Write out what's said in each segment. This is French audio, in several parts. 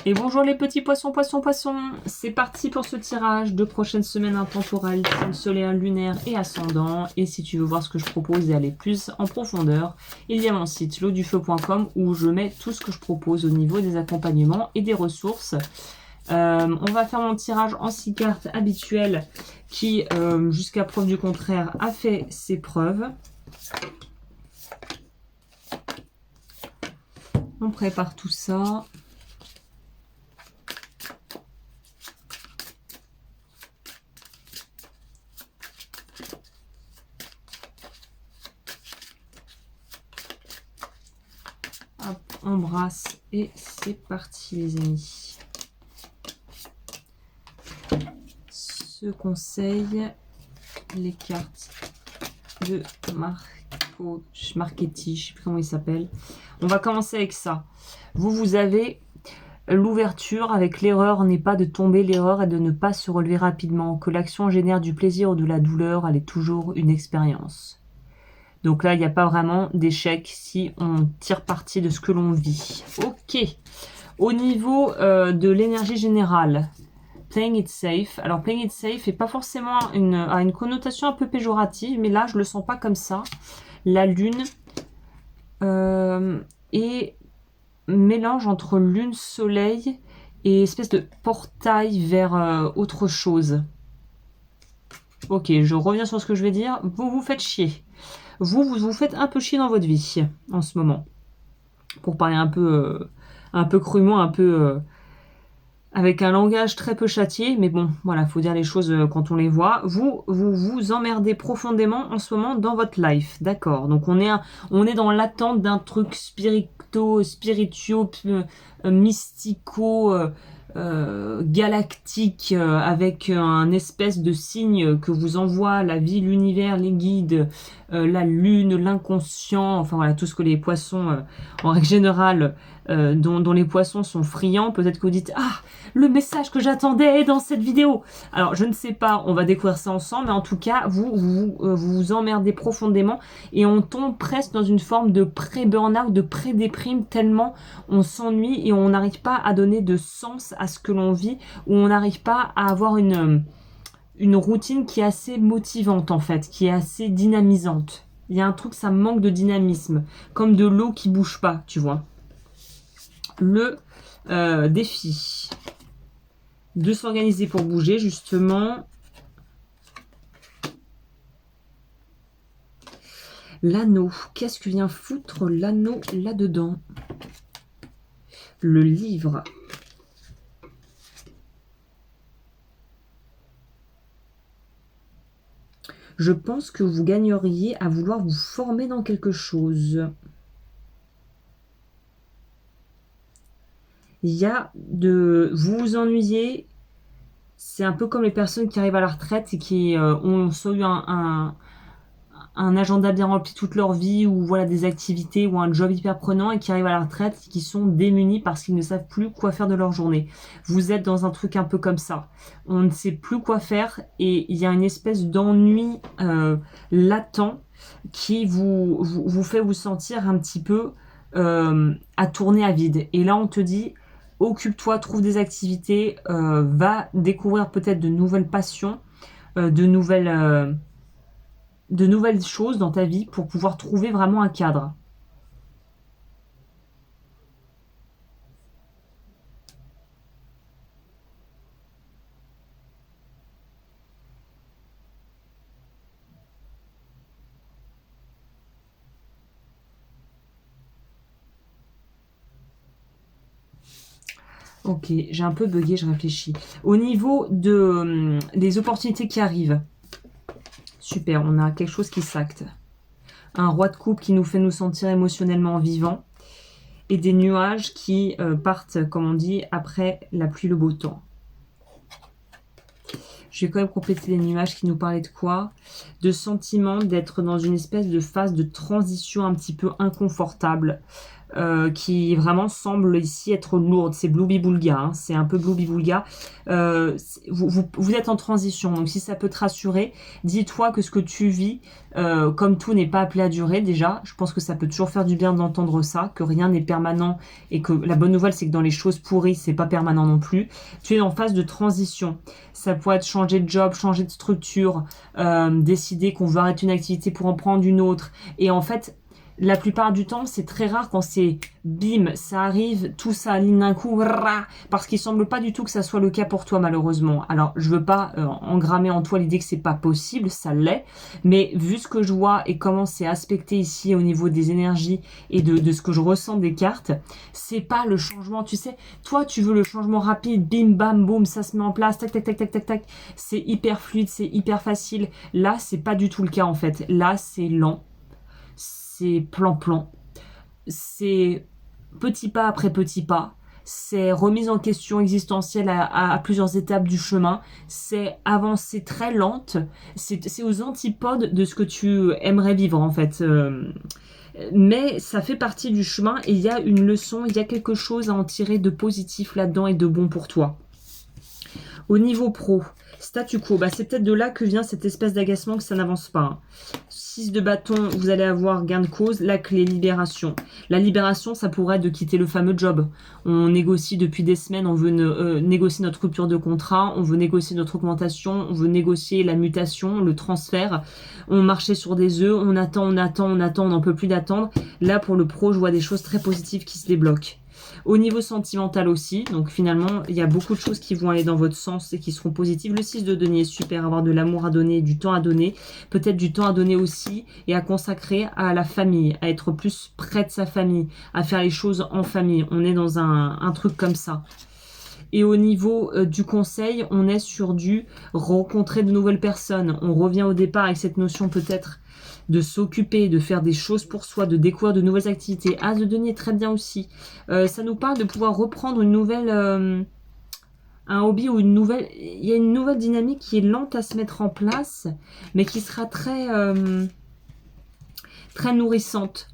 Et bonjour les petits poissons, poissons, poissons. C'est parti pour ce tirage de prochaine semaine intemporelle, signe solaire, lunaire et ascendant. Et si tu veux voir ce que je propose et aller plus en profondeur, il y a mon site lodufeu.com où je mets tout ce que je propose au niveau des accompagnements et des ressources. On va faire mon tirage en 6 cartes habituel qui, jusqu'à preuve du contraire, a fait ses preuves. On prépare tout ça. Hop, on brasse et c'est parti les amis. Ce conseil, les cartes de Marchetti, je ne sais plus comment il s'appelle. On va commencer avec ça. Vous avez l'ouverture avec l'erreur n'est pas de tomber, l'erreur est de ne pas se relever rapidement. Que l'action génère du plaisir ou de la douleur, elle est toujours une expérience. Donc là, il n'y a pas vraiment d'échec si on tire parti de ce que l'on vit. Ok. Au niveau de l'énergie générale, playing it safe. Alors, playing it safe n'est pas forcément a une connotation un peu péjorative, mais là, je le sens pas comme ça. La lune est mélange entre lune, soleil et espèce de portail vers autre chose. Ok, je reviens sur ce que je vais dire. Vous vous faites chier. Vous faites un peu chier dans votre vie en ce moment. Pour parler un peu crûment, un peu avec un langage très peu châtié, mais bon, voilà, faut dire les choses quand on les voit. Vous emmerdez profondément en ce moment dans votre life, d'accord. Donc on est dans l'attente d'un truc spiritueux, mystico, galactique, avec un espèce de signe que vous envoie la vie, l'univers, les guides, la lune, l'inconscient, enfin voilà, tout ce que les poissons, en règle générale, dont les poissons sont friands. Peut-être que vous dites « Ah, le message que j'attendais est dans cette vidéo !» Alors, je ne sais pas, on va découvrir ça ensemble, mais en tout cas, vous emmerdez profondément et on tombe presque dans une forme de pré-burnout, de pré-déprime, tellement on s'ennuie et on n'arrive pas à donner de sens à ce que l'on vit, ou on n'arrive pas à avoir une routine qui est assez motivante en fait, qui est assez dynamisante. Il y a un truc, ça manque de dynamisme, comme de l'eau qui bouge pas, tu vois. Le défi de s'organiser pour bouger, justement. L'anneau. Qu'est-ce que vient foutre l'anneau là-dedans? Le livre. Je pense que vous gagneriez à vouloir vous former dans quelque chose. Il y a vous vous ennuyez. C'est un peu comme les personnes qui arrivent à la retraite et qui ont soit eu un agenda bien rempli toute leur vie, ou voilà des activités ou un job hyper prenant, et qui arrivent à la retraite et qui sont démunis parce qu'ils ne savent plus quoi faire de leur journée. Vous êtes dans un truc un peu comme ça. On ne sait plus quoi faire et il y a une espèce d'ennui latent qui vous fait vous sentir un petit peu à tourner à vide. Et là, on te dit, occupe-toi, trouve des activités, va découvrir peut-être de nouvelles passions, de nouvelles choses dans ta vie pour pouvoir trouver vraiment un cadre. Ok, j'ai un peu bugué, je réfléchis. Au niveau des opportunités qui arrivent, super, on a quelque chose qui s'acte. Un roi de coupe qui nous fait nous sentir émotionnellement vivants, et des nuages qui partent, comme on dit, après la pluie, le beau temps. Je vais quand même compléter les nuages qui nous parlaient de quoi? De sentiment d'être dans une espèce de phase de transition un petit peu inconfortable. qui vraiment semble ici être lourde. C'est Blooby-Boulga, hein, c'est un peu Blooby-Boulga. Vous êtes en transition, donc si ça peut te rassurer, dis-toi que ce que tu vis, comme tout n'est pas appelé à durer déjà, je pense que ça peut toujours faire du bien d'entendre ça, que rien n'est permanent et que la bonne nouvelle c'est que dans les choses pourries, c'est pas permanent non plus. Tu es en phase de transition. Ça pourrait être changer de job, changer de structure, décider qu'on veut arrêter une activité pour en prendre une autre. Et en fait, la plupart du temps, c'est très rare quand c'est bim, ça arrive, tout ça aligne d'un coup, parce qu'il semble pas du tout que ça soit le cas pour toi malheureusement. Alors, je veux pas engrammer en toi l'idée que c'est pas possible, ça l'est, mais vu ce que je vois et comment c'est aspecté ici au niveau des énergies et de ce que je ressens des cartes, c'est pas le changement, tu sais. Toi, tu veux le changement rapide, bim, bam, boum, ça se met en place, tac, tac, tac, tac, tac, tac. C'est hyper fluide, c'est hyper facile. Là, c'est pas du tout le cas en fait. Là, c'est lent, c'est plan-plan, c'est petit pas après petit pas, c'est remise en question existentielle à plusieurs étapes du chemin, c'est avancée très lente, c'est aux antipodes de ce que tu aimerais vivre en fait. Mais ça fait partie du chemin et il y a une leçon, il y a quelque chose à en tirer de positif là-dedans et de bon pour toi. Au niveau pro, statu quo, c'est peut-être de là que vient cette espèce d'agacement que ça n'avance pas. Hein. 6 de bâton, vous allez avoir gain de cause. La clé, libération. La libération, ça pourrait être de quitter le fameux job. On négocie depuis des semaines, on veut négocier notre rupture de contrat, on veut négocier notre augmentation, on veut négocier la mutation, le transfert. On marchait sur des œufs, on attend, on n'en peut plus d'attendre. Là, pour le pro, je vois des choses très positives qui se débloquent. Au niveau sentimental aussi, donc finalement, il y a beaucoup de choses qui vont aller dans votre sens et qui seront positives. Le 6 de denier, super, avoir de l'amour à donner, du temps à donner, peut-être du temps à donner aussi et à consacrer à la famille, à être plus près de sa famille, à faire les choses en famille. On est dans un truc comme ça. Et au niveau du conseil, on est sur du rencontrer de nouvelles personnes. On revient au départ avec cette notion peut-être de s'occuper, de faire des choses pour soi, de découvrir de nouvelles activités. As de denier, très bien aussi. Ça nous parle de pouvoir reprendre une nouvelle, un hobby ou une nouvelle... Il y a une nouvelle dynamique qui est lente à se mettre en place, mais qui sera très nourrissante.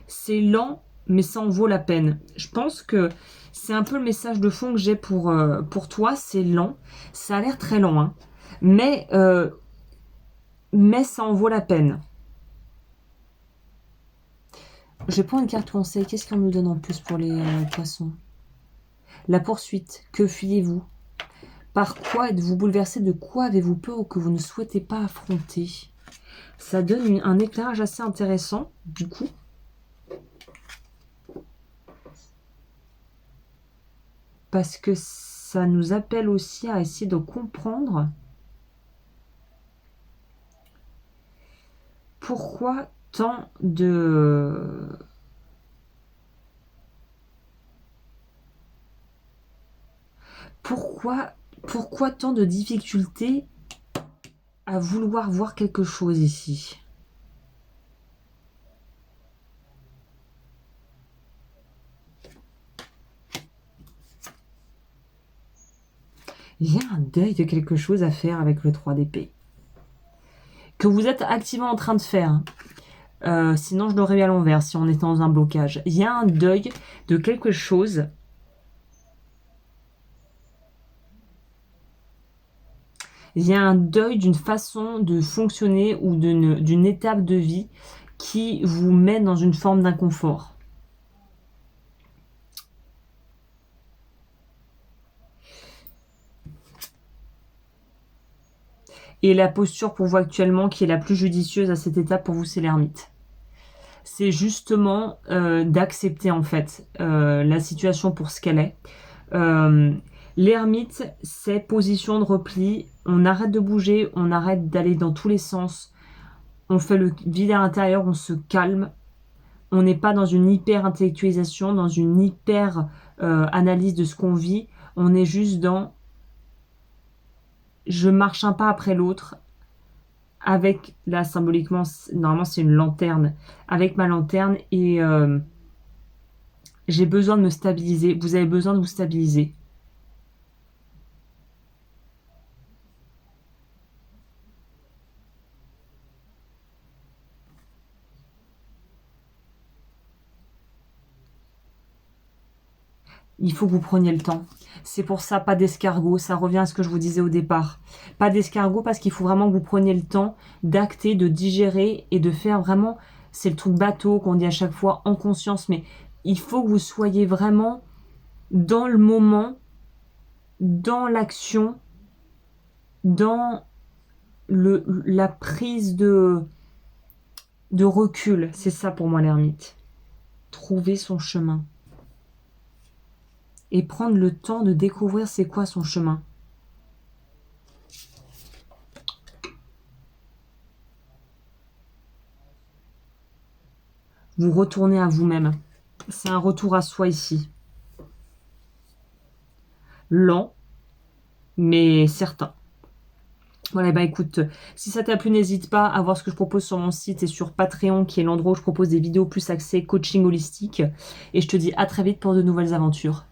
C'est lent, mais ça en vaut la peine. Je pense que c'est un peu le message de fond que j'ai pour toi. C'est lent. Ça a l'air très lent, hein. Mais ça en vaut la peine. Je vais prendre une carte conseil. Qu'est-ce qu'on me donne en plus pour les poissons? La poursuite. Que fuyez-vous? Par quoi êtes-vous bouleversé? De quoi avez-vous peur ou que vous ne souhaitez pas affronter? Ça donne un éclairage assez intéressant, du coup. Parce que ça nous appelle aussi à essayer de comprendre pourquoi tant de... Pourquoi tant de difficultés à vouloir voir quelque chose ici? Il y a un deuil de quelque chose à faire avec le 3 d'épée. Que vous êtes activement en train de faire. Sinon, je l'aurais eu à l'envers si on était dans un blocage. Il y a un deuil de quelque chose. Il y a un deuil d'une façon de fonctionner ou d'une étape de vie qui vous met dans une forme d'inconfort. Et la posture pour vous actuellement qui est la plus judicieuse à cette étape pour vous, c'est l'ermite. C'est justement d'accepter en fait la situation pour ce qu'elle est. L'ermite, c'est position de repli. On arrête de bouger, on arrête d'aller dans tous les sens. On fait le vide à l'intérieur, on se calme. On n'est pas dans une hyper intellectualisation, dans une hyper analyse de ce qu'on vit. On est juste dans je marche un pas après l'autre avec, là symboliquement, normalement c'est une lanterne, avec ma lanterne et j'ai besoin de me stabiliser. Vous avez besoin de vous stabiliser. Il faut que vous preniez le temps. C'est pour ça, pas d'escargot. Ça revient à ce que je vous disais au départ. Pas d'escargot parce qu'il faut vraiment que vous preniez le temps d'acter, de digérer et de faire vraiment... C'est le truc bateau qu'on dit à chaque fois, en conscience. Mais il faut que vous soyez vraiment dans le moment, dans l'action, dans la prise de recul. C'est ça pour moi l'ermite. Trouver son chemin. Et prendre le temps de découvrir c'est quoi son chemin. Vous retournez à vous-même. C'est un retour à soi ici. Lent, mais certain. Voilà, bah écoute, si ça t'a plu, n'hésite pas à voir ce que je propose sur mon site et sur Patreon, qui est l'endroit où je propose des vidéos plus axées coaching holistique. Et je te dis à très vite pour de nouvelles aventures.